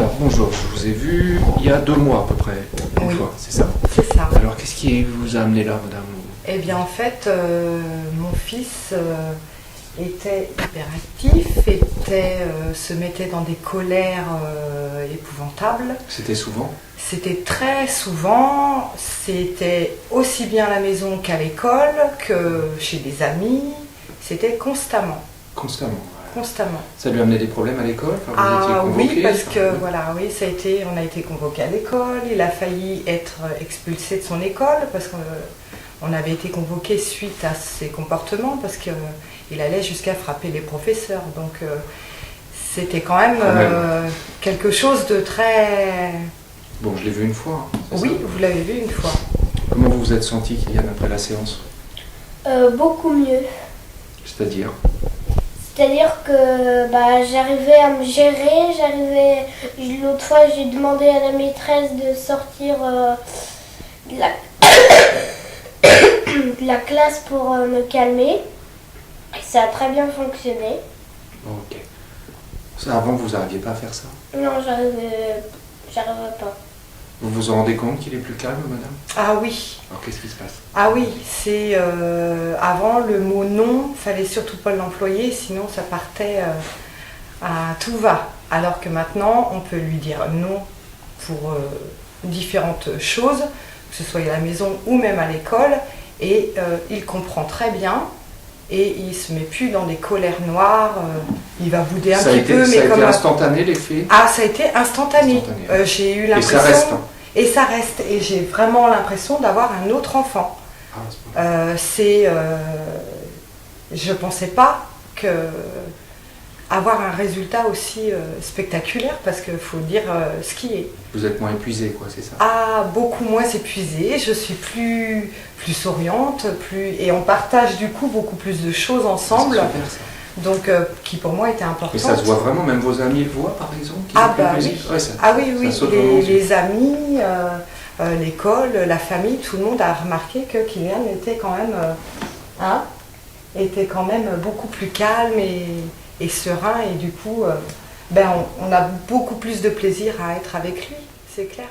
Alors bonjour, je vous ai vu il y a 2 mois à peu près, une Oui. fois, c'est ça? C'est ça. Alors qu'est-ce qui vous a amené là, madame? Eh bien, en fait, mon fils était hyperactif, se mettait dans des colères épouvantables. C'était souvent? C'était très souvent, c'était aussi bien à la maison qu'à l'école, que chez des amis. C'était constamment, Constamment. constamment. Ça lui a amené des problèmes à l'école? Enfin, vous Ah étiez oui, convoqué, parce enfin, que voilà, oui, on a été convoqué à l'école, il a failli être expulsé de son école parce qu'on avait été convoqué suite à ses comportements parce qu'il allait jusqu'à frapper les professeurs. Donc c'était quand même quelque chose de très... Bon, je l'ai vu une fois. Hein, c'est Oui, ça? vous l'avez vu une fois. Comment vous vous êtes senti, Kylian, après la séance? Beaucoup mieux. C'est-à-dire? C'est-à-dire que j'arrivais à me gérer, l'autre fois j'ai demandé à la maîtresse de sortir de la classe pour me calmer. Et ça a très bien fonctionné. Ok. Ça, avant, vous n'arriviez pas à faire ça? Non, j'arrivais pas. Vous vous rendez compte qu'il est plus calme, madame? Ah oui, Alors qu'est-ce qui se passe? ah oui, c'est avant le mot non, fallait surtout pas l'employer, sinon ça partait à tout va. Alors que maintenant, on peut lui dire non pour différentes choses, que ce soit à la maison ou même à l'école, et il comprend très bien. Et il se met plus dans des colères noires, il va bouder un petit peu, mais ça a comme été instantané, l'effet? Ah, ça a été instantané. Instantané. J'ai eu Et l'impression. ça reste, hein? Et ça reste. Et j'ai vraiment l'impression d'avoir un autre enfant. Ah, à ce point-là. Je pensais pas que avoir un résultat aussi spectaculaire, parce qu'il faut dire ce qui est. Vous êtes moins épuisé, quoi, c'est ça? Ah, beaucoup moins épuisée, je suis plus souriante, et on partage du coup beaucoup plus de choses ensemble, C'est super, ça. donc qui pour moi était importante. Et ça se voit vraiment, même vos amis le voient, par exemple? qu'ils Ah ont pris bah plaisir? oui, Ouais, ça- ah oui, oui, ça saute vraiment aux yeux. les amis, l'école, la famille, tout le monde a remarqué que Kylian était quand même, était quand même beaucoup plus calme et serein, et du coup, on a beaucoup plus de plaisir à être avec lui, c'est clair.